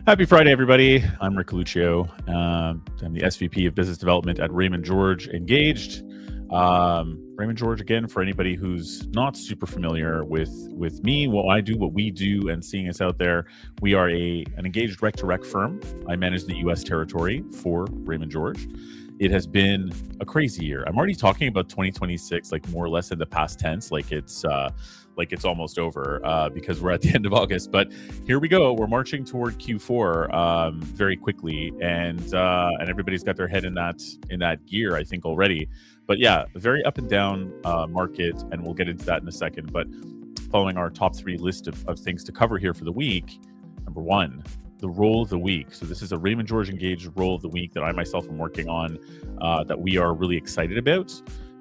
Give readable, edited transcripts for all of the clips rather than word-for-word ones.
Happy Friday, everybody. I'm Rick Lucio. I'm the SVP of Business Development at Raymond George Engaged. Raymond George, again, for anybody who's not super familiar with me, what I do, what we do, and seeing us out there, we are an engaged rec-to-rec firm. I manage the U.S. territory for Raymond George. It has been a crazy year. I'm already talking about 2026, like more or less in the past tense, like it's almost over because we're at the end of August. But here we go. We're marching toward Q4 very quickly, and everybody's got their head in that gear, I think, already. But yeah, a very up and down market, and we'll get into that in a second. But following our top 3 list of things to cover here for the week, number 1, the role of the week. So this is a Raymond George Engaged role of the week that I myself am working on, that we are really excited about,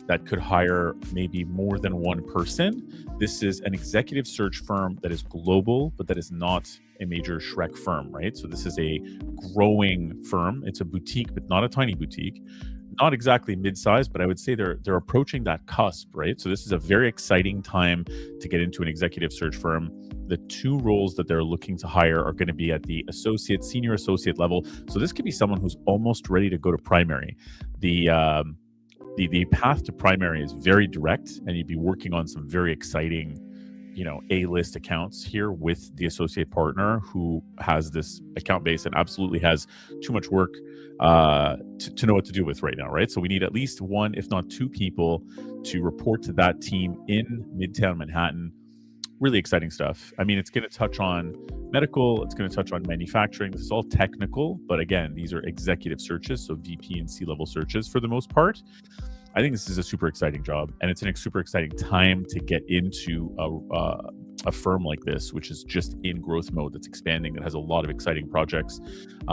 that could hire maybe more than one person. This is an executive search firm that is global, but that is not a major Shrek firm, right? So this is a growing firm. It's a boutique, but not a tiny boutique. Not exactly mid-sized, but I would say they're approaching that cusp, right? So this is a very exciting time to get into an executive search firm. The 2 roles that they're looking to hire are going to be at the senior associate level. So this could be someone who's almost ready to go to primary. The path to primary is very direct, and you'd be working on some very exciting, A-list accounts here with the associate partner who has this account base and absolutely has too much work to know what to do with right now, right? So we need at least 1, if not 2 people to report to that team in Midtown Manhattan. Really exciting stuff. I mean, it's going to touch on medical, it's going to touch on manufacturing. This is all technical, but again, these are executive searches, so VP and C-level searches for the most part. I think this is a super exciting job, and it's a super exciting time to get into a firm like this, which is just in growth mode, that's expanding, that has a lot of exciting projects.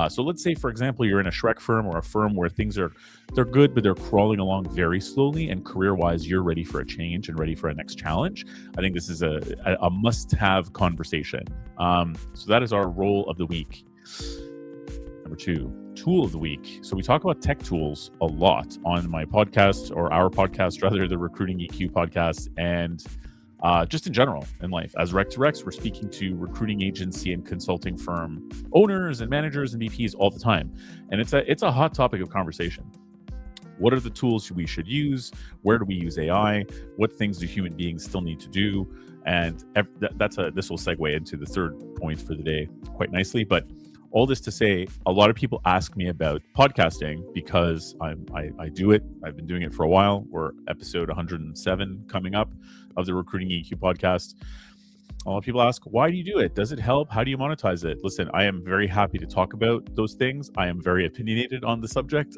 So let's say, for example, you're in a Shrek firm or a firm where they're good, but they're crawling along very slowly, and career-wise, you're ready for a change and ready for a next challenge. I think this is a must-have conversation. So that is our role of the week. Number 2. Tool of the week. So we talk about tech tools a lot on my podcast, or our podcast rather, the Recruiting EQ podcast, and just in general in life. As Rec2Recs, we're speaking to recruiting agency and consulting firm owners and managers and VPs all the time, and it's a hot topic of conversation. What are the tools we should use? Where do we use AI? What things do human beings still need to do? And this will segue into the 3rd point for the day quite nicely. But all this to say, a lot of people ask me about podcasting because I do it. I've been doing it for a while. We're episode 107 coming up of the Recruiting EQ podcast. A lot of people ask, why do you do it? Does it help? How do you monetize it? Listen, I am very happy to talk about those things. I am very opinionated on the subject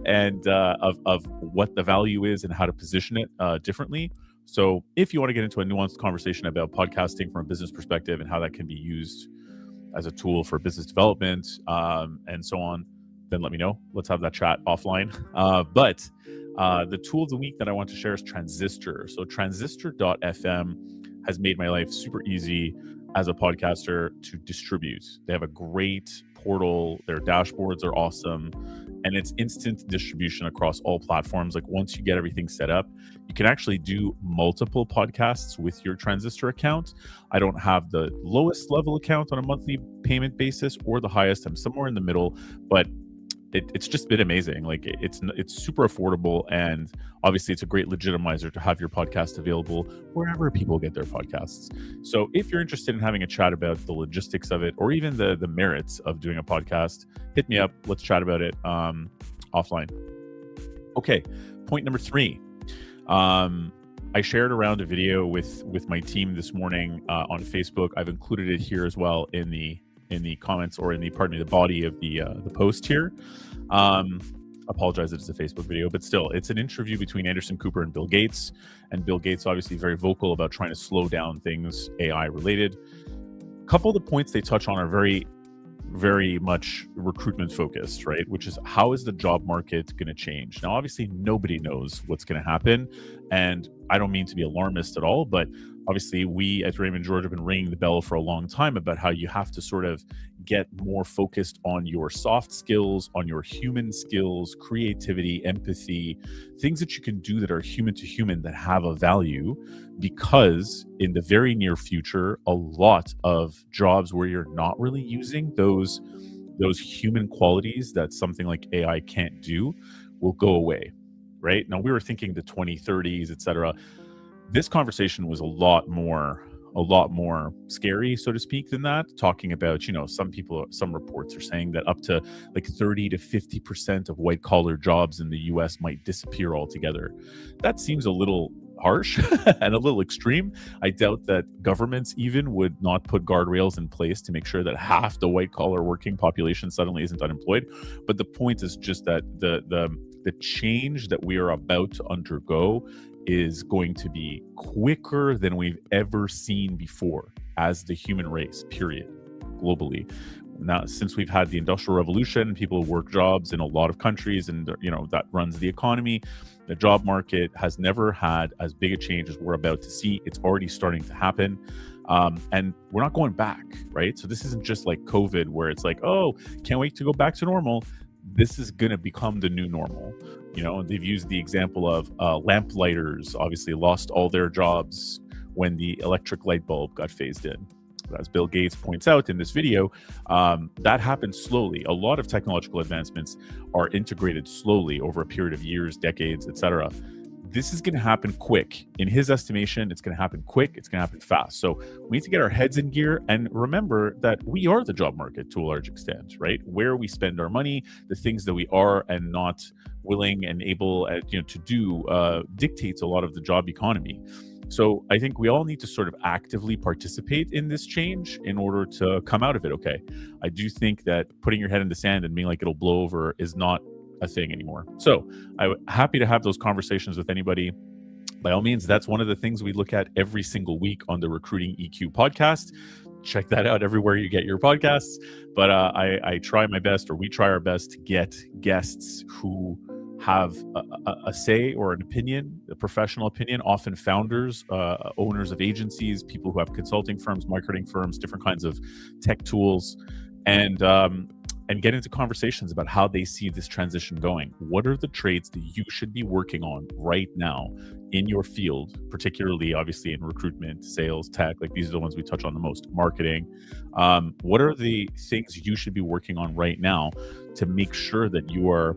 and of what the value is and how to position it differently. So if you want to get into a nuanced conversation about podcasting from a business perspective and how that can be used as a tool for business development and so on, then let me know. Let's have that chat offline. But the tool of the week that I want to share is Transistor. So transistor.fm has made my life super easy as a podcaster to distribute. They have a great portal. Their dashboards are awesome. And it's instant distribution across all platforms. Like once you get everything set up, you can actually do multiple podcasts with your Transistor account. I don't have the lowest level account on a monthly payment basis or the highest. I'm somewhere in the middle, but it's just been amazing. Like it's super affordable, and obviously it's a great legitimizer to have your podcast available wherever people get their podcasts. So if you're interested in having a chat about the logistics of it, or even the merits of doing a podcast, hit me up. Let's chat about it offline. Okay, point number 3. I shared around a video with my team this morning on Facebook. I've included it here as well in the comments, or in the body of the post here. Apologize that it's a Facebook video, but still, it's an interview between Anderson Cooper and Bill Gates. And Bill Gates obviously very vocal about trying to slow down things AI related. A couple of the points they touch on are very, very much recruitment focused, right? Which is, how is the job market going to change? Now, obviously, nobody knows what's going to happen. And I don't mean to be alarmist at all, but obviously we at Raymond George have been ringing the bell for a long time about how you have to sort of get more focused on your soft skills, on your human skills, creativity, empathy, things that you can do that are human to human that have a value, because in the very near future, a lot of jobs where you're not really using those human qualities that something like AI can't do will go away. Right now, we were thinking the 2030s, et cetera. This conversation was a lot more scary, so to speak, than that, talking about, some reports are saying that up to like 30 to 50% of white collar jobs in the US might disappear altogether. That seems a little harsh and a little extreme. I doubt that governments even would not put guardrails in place to make sure that half the white collar working population suddenly isn't unemployed. But the point is just that the change that we are about to undergo is going to be quicker than we've ever seen before as the human race, period, globally. Now, since we've had the Industrial Revolution, people work jobs in a lot of countries, and that runs the economy. The job market has never had as big a change as we're about to see. It's already starting to happen. And we're not going back, right? So this isn't just like COVID where it's like, oh, can't wait to go back to normal. This is going to become the new normal. They've used the example of lamplighters obviously lost all their jobs when the electric light bulb got phased in. As Bill Gates points out in this video, that happened slowly. A lot of technological advancements are integrated slowly over a period of years, decades, etc. This is going to happen quick. In his estimation, it's going to happen quick. It's going to happen fast. So we need to get our heads in gear and remember that we are the job market to a large extent, right? Where we spend our money, the things that we are and not willing and able to do dictates a lot of the job economy. So I think we all need to sort of actively participate in this change in order to come out of it okay. I do think that putting your head in the sand and being like it'll blow over is not a thing anymore. So I'm happy to have those conversations with anybody. By all means, that's one of the things we look at every single week on the Recruiting EQ podcast. Check that out everywhere you get your podcasts. But I try my best, or we try our best, to get guests who have a say or an opinion, a professional opinion, often founders, owners of agencies, people who have consulting firms, marketing firms, different kinds of tech tools, and get into conversations about how they see this transition going. What are the traits that you should be working on right now in your field, particularly obviously in recruitment, sales, tech, like these are the ones we touch on the most, marketing. What are the things you should be working on right now to make sure that you are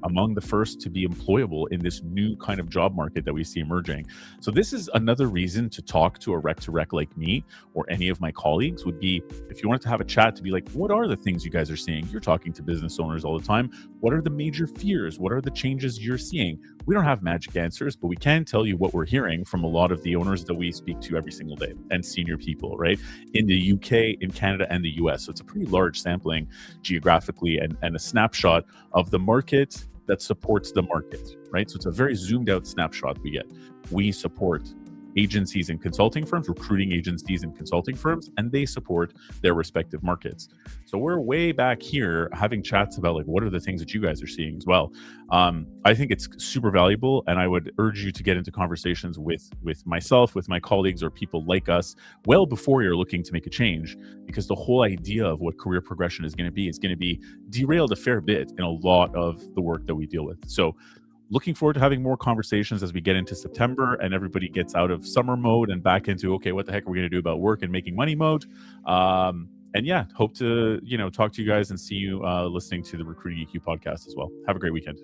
among the first to be employable in this new kind of job market that we see emerging? So this is another reason to talk to a rec like me or any of my colleagues, would be if you wanted to have a chat to be like, what are the things you guys are seeing? You're talking to business owners all the time. What are the major fears? What are the changes you're seeing? We don't have magic answers, but we can tell you what we're hearing from a lot of the owners that we speak to every single day, and senior people, right? In the UK, in Canada, and the US. So it's a pretty large sampling geographically, and a snapshot of the market that supports the market, right? So it's a very zoomed out snapshot we get. We support agencies and consulting firms, recruiting agencies and consulting firms, and they support their respective markets. So we're way back here having chats about like, what are the things that you guys are seeing as well. I think it's super valuable, and I would urge you to get into conversations with myself, with my colleagues, or people like us well before you're looking to make a change, because the whole idea of what career progression is going to be derailed a fair bit in a lot of the work that we deal with. So looking forward to having more conversations as we get into September and everybody gets out of summer mode and back into, okay, what the heck are we going to do about work and making money mode? And yeah, hope to, talk to you guys and see you listening to the Recruiting EQ podcast as well. Have a great weekend.